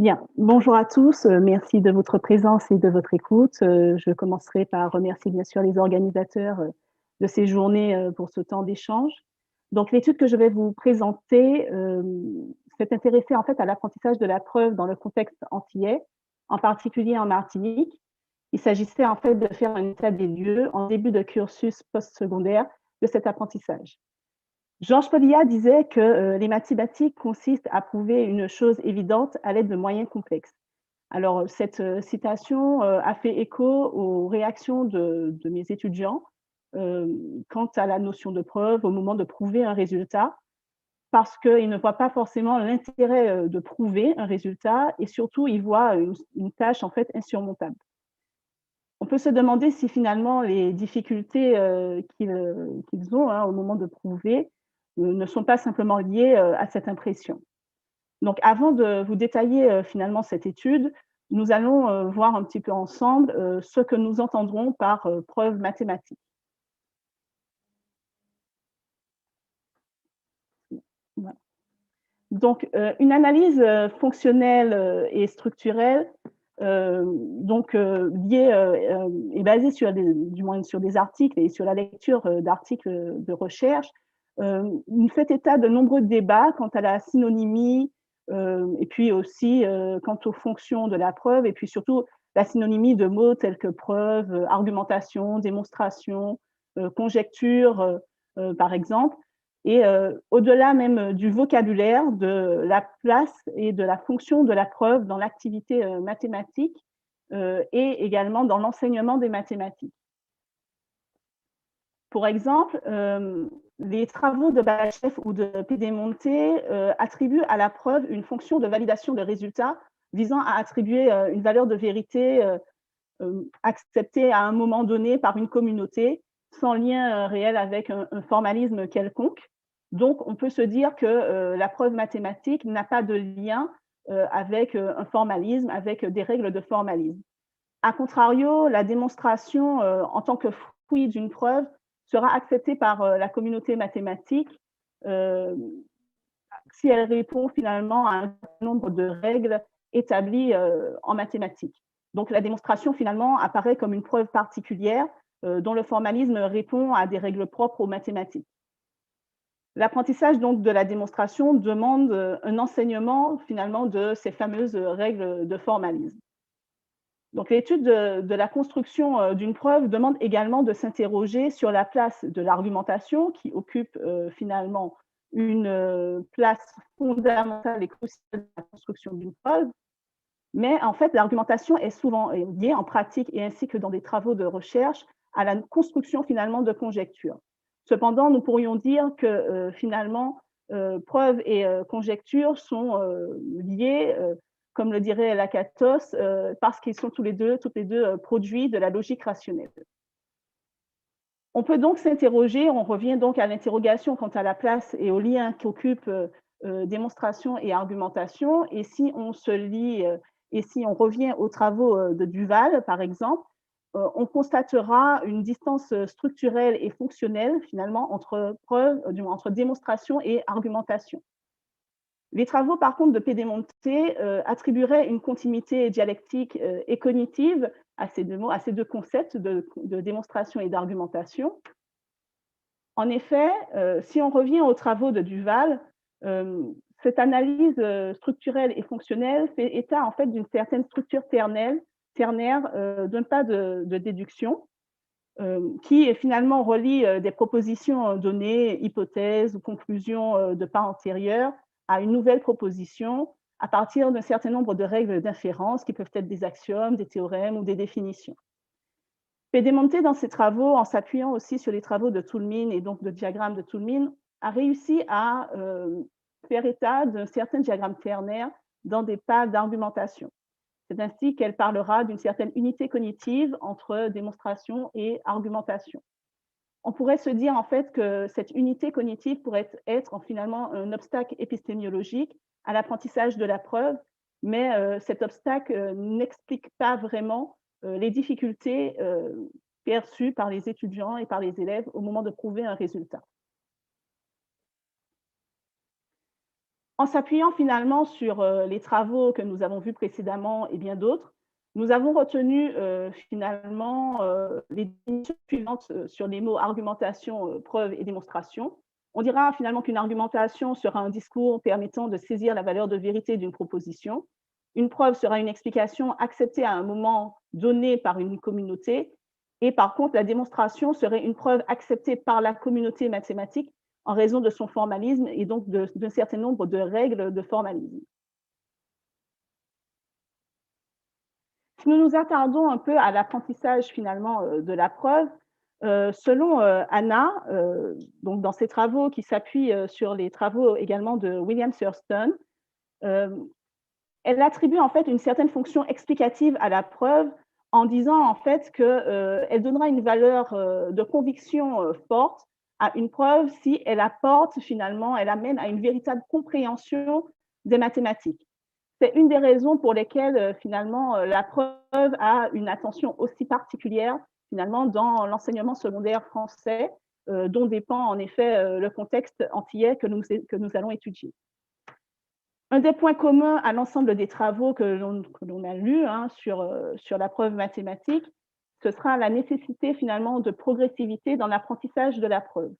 Bien, bonjour à tous, merci de votre présence et de votre écoute. Je commencerai par remercier bien sûr les organisateurs, de ces journées, pour ce temps d'échange. Donc l'étude que je vais vous présenter, s'est intéressée en fait à l'apprentissage de la preuve dans le contexte antillais, en particulier en Martinique. Il s'agissait en fait de faire un état des lieux en début de cursus postsecondaire de cet apprentissage. Georges Polya disait que les mathématiques consistent à prouver une chose évidente à l'aide de moyens complexes. Alors, cette citation a fait écho aux réactions de mes étudiants quant à la notion de preuve au moment de prouver un résultat, parce qu'ils ne voient pas forcément l'intérêt de prouver un résultat et surtout, ils voient une tâche en fait insurmontable. On peut se demander si finalement les difficultés qu'ils ont au moment de prouver ne sont pas simplement liées à cette impression. Donc avant de vous détailler finalement cette étude, nous allons voir un petit peu ensemble ce que nous entendrons par preuve mathématique. Voilà. Donc une analyse fonctionnelle et structurelle liée est basée sur du moins sur des articles et sur la lecture d'articles de recherche. Il fait état de nombreux débats quant à la synonymie et puis aussi quant aux fonctions de la preuve et puis surtout la synonymie de mots tels que preuve, argumentation, démonstration, conjecture, par exemple. Et au-delà même du vocabulaire, de la place et de la fonction de la preuve dans l'activité mathématique et également dans l'enseignement des mathématiques. Pour exemple, les travaux de Balachev ou de Pedemonte attribuent à la preuve une fonction de validation de résultats visant à attribuer une valeur de vérité acceptée à un moment donné par une communauté sans lien réel avec un formalisme quelconque. Donc, on peut se dire que la preuve mathématique n'a pas de lien avec un formalisme, avec des règles de formalisme. A contrario, la démonstration en tant que fruit d'une preuve sera acceptée par la communauté mathématique euh, si elle répond finalement à un certain nombre de règles établies en mathématiques. Donc la démonstration finalement apparaît comme une preuve particulière dont le formalisme répond à des règles propres aux mathématiques. L'apprentissage donc de la démonstration demande un enseignement finalement de ces fameuses règles de formalisme. Donc l'étude de la construction d'une preuve demande également de s'interroger sur la place de l'argumentation qui occupe finalement une place fondamentale et cruciale dans la construction d'une preuve. Mais en fait, l'argumentation est souvent liée en pratique et ainsi que dans des travaux de recherche à la construction finalement de conjectures. Cependant, nous pourrions dire que finalement, preuve et conjecture sont liées, comme le dirait Lakatos, parce qu'ils sont toutes les deux produits de la logique rationnelle. On peut donc s'interroger, on revient donc à l'interrogation quant à la place et au lien qu'occupent démonstration et argumentation, et si on se lie et si on revient aux travaux de Duval, par exemple, on constatera une distance structurelle et fonctionnelle finalement entre preuve, entre démonstration et argumentation. Les travaux, par contre, de Pedemonte attribueraient une continuité dialectique et cognitive à ces deux mots, à ces deux concepts de démonstration et d'argumentation. En effet, si on revient aux travaux de Duval, cette analyse structurelle et fonctionnelle fait état en fait d'une certaine structure ternaire d'un pas de déduction qui finalement relie des propositions données, hypothèses ou conclusions de pas antérieures à une nouvelle proposition à partir d'un certain nombre de règles d'inférence qui peuvent être des axiomes, des théorèmes ou des définitions. Pedemonte, dans ses travaux, en s'appuyant aussi sur les travaux de Toulmin et donc de diagrammes de Toulmin, a réussi à faire état d'un certain diagramme ternaire dans des pas d'argumentation. C'est ainsi qu'elle parlera d'une certaine unité cognitive entre démonstration et argumentation. On pourrait se dire en fait que cette unité cognitive pourrait être finalement un obstacle épistémiologique à l'apprentissage de la preuve, mais cet obstacle n'explique pas vraiment les difficultés perçues par les étudiants et par les élèves au moment de prouver un résultat. En s'appuyant finalement sur les travaux que nous avons vus précédemment et bien d'autres, nous avons retenu finalement les définitions suivantes sur les mots argumentation, preuve et démonstration. On dira finalement qu'une argumentation sera un discours permettant de saisir la valeur de vérité d'une proposition. Une preuve sera une explication acceptée à un moment donné par une communauté. Et par contre, la démonstration serait une preuve acceptée par la communauté mathématique en raison de son formalisme et donc d'un certain nombre de règles de formalisme. Si nous nous attardons un peu à l'apprentissage finalement de la preuve, selon Anna, donc dans ses travaux qui s'appuient sur les travaux également de William Thurston, elle attribue en fait une certaine fonction explicative à la preuve en disant en fait qu'elle donnera une valeur de conviction forte à une preuve si elle apporte finalement, elle amène à une véritable compréhension des mathématiques. C'est une des raisons pour lesquelles finalement la preuve a une attention aussi particulière finalement dans l'enseignement secondaire français, dont dépend en effet le contexte antillais que nous allons étudier. Un des points communs à l'ensemble des travaux que l'on a lus sur la preuve mathématique, ce sera la nécessité finalement de progressivité dans l'apprentissage de la preuve.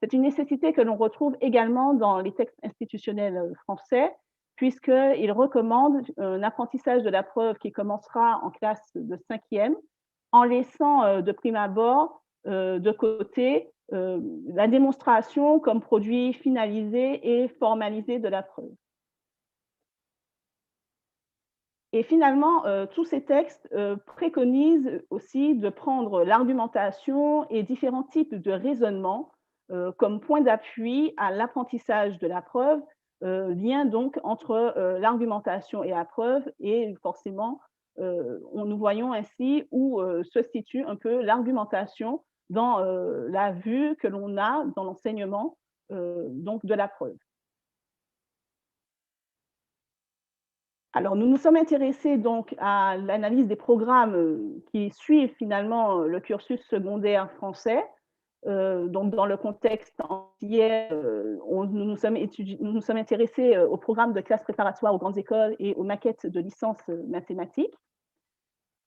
C'est une nécessité que l'on retrouve également dans les textes institutionnels français, puisqu'ils recommandent un apprentissage de la preuve qui commencera en classe de 5e, en laissant de prime abord de côté la démonstration comme produit finalisé et formalisé de la preuve. Et finalement, tous ces textes préconisent aussi de prendre l'argumentation et différents types de raisonnements comme point d'appui à l'apprentissage de la preuve, lien donc entre l'argumentation et la preuve, et forcément, nous voyons ainsi où se situe un peu l'argumentation dans la vue que l'on a dans l'enseignement donc de la preuve. Alors, nous nous sommes intéressés donc à l'analyse des programmes qui suivent finalement le cursus secondaire français. Donc, dans le contexte antillais, nous nous sommes intéressés au programme de classe préparatoire aux grandes écoles et aux maquettes de licence mathématiques.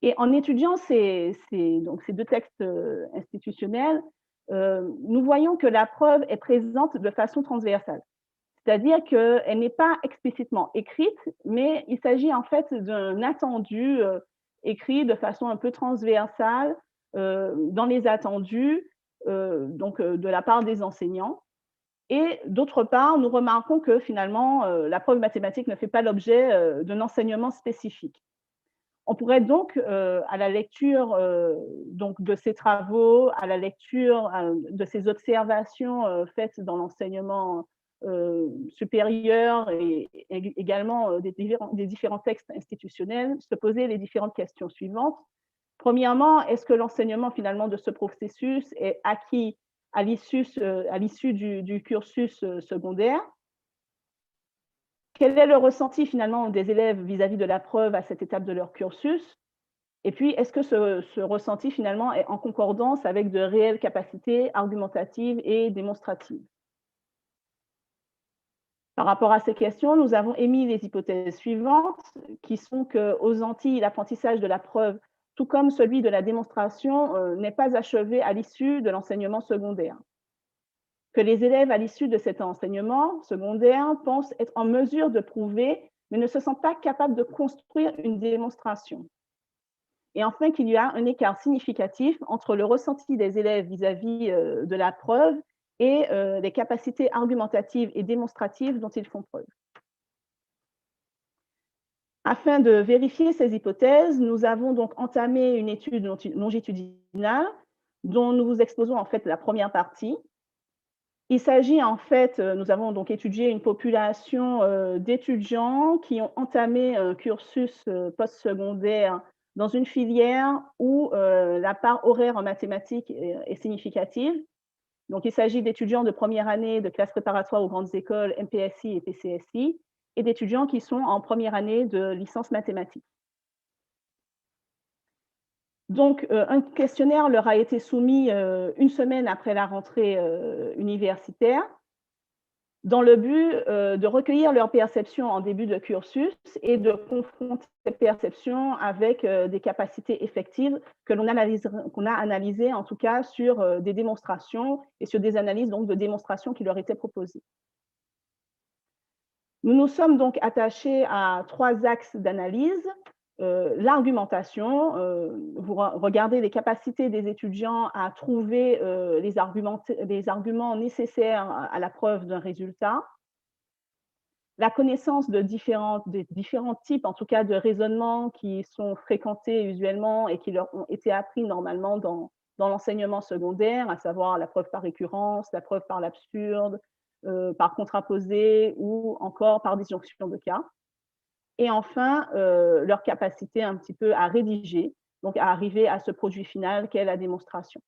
Et en étudiant ces deux textes institutionnels, nous voyons que la preuve est présente de façon transversale. C'est-à-dire qu'elle n'est pas explicitement écrite, mais il s'agit en fait d'un attendu écrit de façon un peu transversale dans les attendus de la part des enseignants. Et d'autre part, nous remarquons que finalement, la preuve mathématique ne fait pas l'objet d'un enseignement spécifique. On pourrait donc, à la lecture donc de ces travaux, à la lecture de ces observations faites dans l'enseignement supérieur et également des différents textes institutionnels, se poser les différentes questions suivantes. Premièrement, est-ce que l'enseignement finalement de ce processus est acquis à l'issue du cursus secondaire? Quel est le ressenti finalement des élèves vis-à-vis de la preuve à cette étape de leur cursus? Et puis, est-ce que ce ressenti finalement est en concordance avec de réelles capacités argumentatives et démonstratives? Par rapport à ces questions, nous avons émis les hypothèses suivantes, qui sont qu'aux Antilles, l'apprentissage de la preuve, tout comme celui de la démonstration, n'est pas achevé à l'issue de l'enseignement secondaire. Que les élèves, à l'issue de cet enseignement secondaire, pensent être en mesure de prouver, mais ne se sentent pas capables de construire une démonstration. Et enfin, qu'il y a un écart significatif entre le ressenti des élèves vis-à-vis de la preuve et les capacités argumentatives et démonstratives dont ils font preuve. Afin de vérifier ces hypothèses, nous avons donc entamé une étude longitudinale dont nous vous exposons en fait la première partie. Il s'agit en fait, nous avons donc étudié une population d'étudiants qui ont entamé un cursus postsecondaire dans une filière où la part horaire en mathématiques est significative. Donc, il s'agit d'étudiants de première année de classe préparatoire aux grandes écoles MPSI et PCSI et d'étudiants qui sont en première année de licence mathématiques. Donc, un questionnaire leur a été soumis une semaine après la rentrée universitaire. dans le but de recueillir leurs perceptions en début de cursus et de confronter ces perceptions avec des capacités effectives qu'on a analysées en tout cas sur des démonstrations et sur des analyses donc de démonstrations qui leur étaient proposées. Nous nous sommes donc attachés à 3 axes d'analyse. L'argumentation, vous regardez les capacités des étudiants à trouver les arguments nécessaires à la preuve d'un résultat. La connaissance des différents types, en tout cas, de raisonnements qui sont fréquentés usuellement et qui leur ont été appris normalement dans l'enseignement secondaire, à savoir la preuve par récurrence, la preuve par l'absurde, par contraposé ou encore par disjonction de cas. Et enfin, leur capacité un petit peu à rédiger, donc à arriver à ce produit final qu'est la démonstration.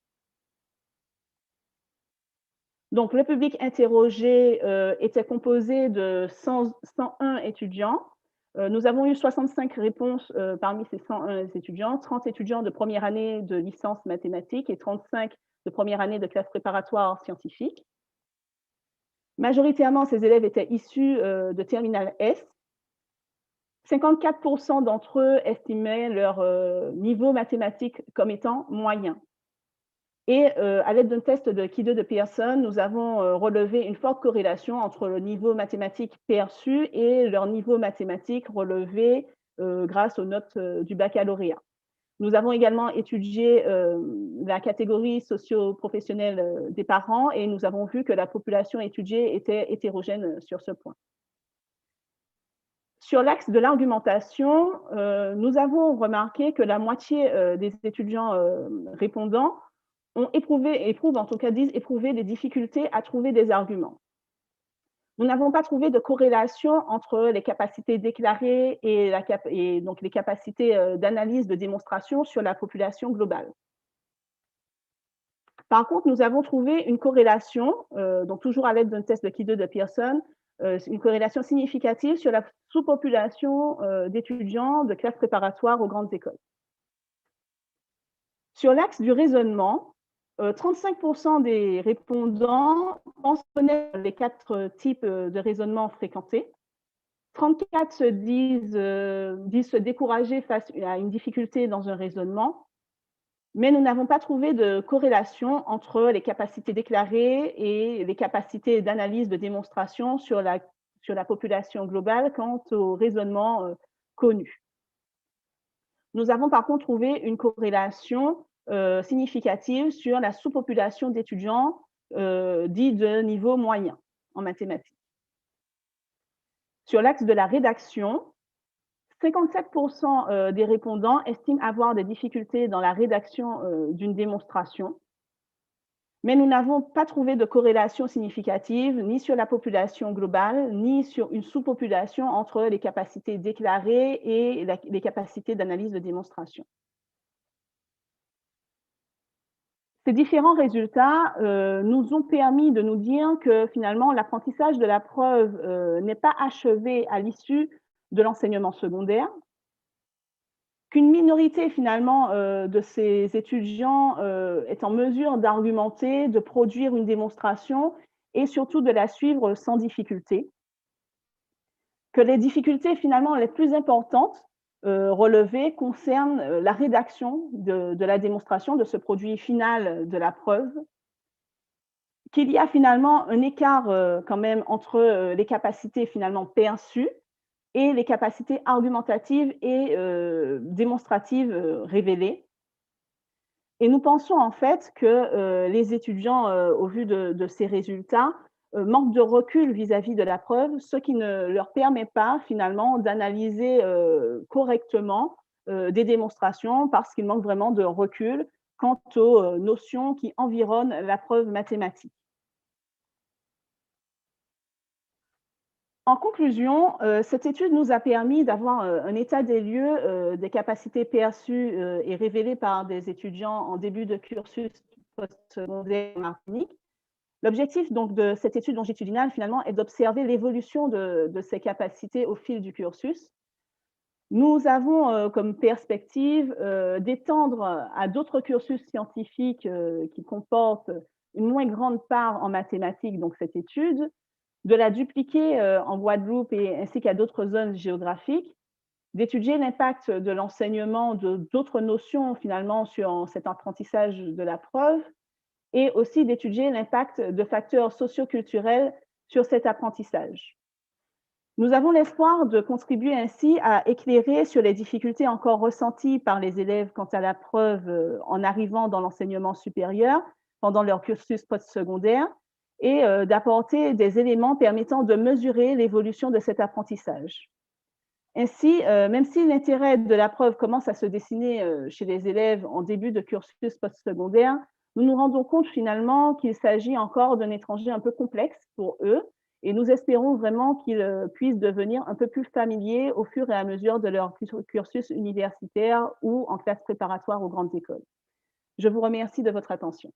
Donc, le public interrogé était composé de 101 étudiants. Nous avons eu 65 réponses parmi ces 101 étudiants, 30 étudiants de première année de licence mathématiques et 35 de première année de classe préparatoire scientifique. Majoritairement, ces élèves étaient issus de terminale S. 54% d'entre eux estimaient leur niveau mathématique comme étant moyen. Et à l'aide d'un test de Kidde de Pearson, nous avons relevé une forte corrélation entre le niveau mathématique perçu et leur niveau mathématique relevé grâce aux notes du baccalauréat. Nous avons également étudié la catégorie socio-professionnelle des parents et nous avons vu que la population étudiée était hétérogène sur ce point. Sur l'axe de l'argumentation, nous avons remarqué que la moitié des étudiants répondants éprouvent en tout cas disent éprouver des difficultés à trouver des arguments. Nous n'avons pas trouvé de corrélation entre les capacités déclarées et donc les capacités d'analyse, de démonstration sur la population globale. Par contre, nous avons trouvé une corrélation, donc toujours à l'aide d'un test de Kidde de Pearson, une corrélation significative sur la sous-population d'étudiants de classe préparatoire aux grandes écoles. Sur l'axe du raisonnement, 35% des répondants pensent connaître les 4 types de raisonnement fréquentés. 34 disent se décourager face à une difficulté dans un raisonnement, mais nous n'avons pas trouvé de corrélation entre les capacités déclarées et les capacités d'analyse, de démonstration sur la population globale quant au raisonnement connu. Nous avons par contre trouvé une corrélation significative sur la sous-population d'étudiants dits de niveau moyen en mathématiques. Sur l'axe de la rédaction, 57% des répondants estiment avoir des difficultés dans la rédaction d'une démonstration, mais nous n'avons pas trouvé de corrélation significative ni sur la population globale, ni sur une sous-population entre les capacités déclarées et les capacités d'analyse de démonstration. Ces différents résultats nous ont permis de nous dire que finalement l'apprentissage de la preuve n'est pas achevé à l'issue de l'enseignement secondaire, qu'une minorité finalement de ces étudiants est en mesure d'argumenter, de produire une démonstration et surtout de la suivre sans difficulté, que les difficultés finalement les plus importantes relevées concernent la rédaction de la démonstration, de ce produit final de la preuve, qu'il y a finalement un écart quand même entre les capacités finalement perçues et les capacités argumentatives et démonstratives révélées. Et nous pensons en fait que les étudiants, au vu de ces résultats, manquent de recul vis-à-vis de la preuve, ce qui ne leur permet pas finalement d'analyser correctement des démonstrations parce qu'ils manquent vraiment de recul quant aux notions qui environnent la preuve mathématique. En conclusion, cette étude nous a permis d'avoir un état des lieux des capacités perçues et révélées par des étudiants en début de cursus postsecondaire en Martinique. L'objectif donc de cette étude longitudinale finalement est d'observer l'évolution de ces capacités au fil du cursus. Nous avons comme perspective d'étendre à d'autres cursus scientifiques qui comportent une moins grande part en mathématiques, donc cette étude, de la dupliquer en Guadeloupe et ainsi qu'à d'autres zones géographiques, d'étudier l'impact de l'enseignement de d'autres notions finalement sur cet apprentissage de la preuve et aussi d'étudier l'impact de facteurs socioculturels sur cet apprentissage. Nous avons l'espoir de contribuer ainsi à éclairer sur les difficultés encore ressenties par les élèves quant à la preuve en arrivant dans l'enseignement supérieur pendant leur cursus postsecondaire et d'apporter des éléments permettant de mesurer l'évolution de cet apprentissage. Ainsi, même si l'intérêt de la preuve commence à se dessiner chez les élèves en début de cursus postsecondaire, nous nous rendons compte finalement qu'il s'agit encore d'un étranger un peu complexe pour eux et nous espérons vraiment qu'ils puissent devenir un peu plus familiers au fur et à mesure de leur cursus universitaire ou en classe préparatoire aux grandes écoles. Je vous remercie de votre attention.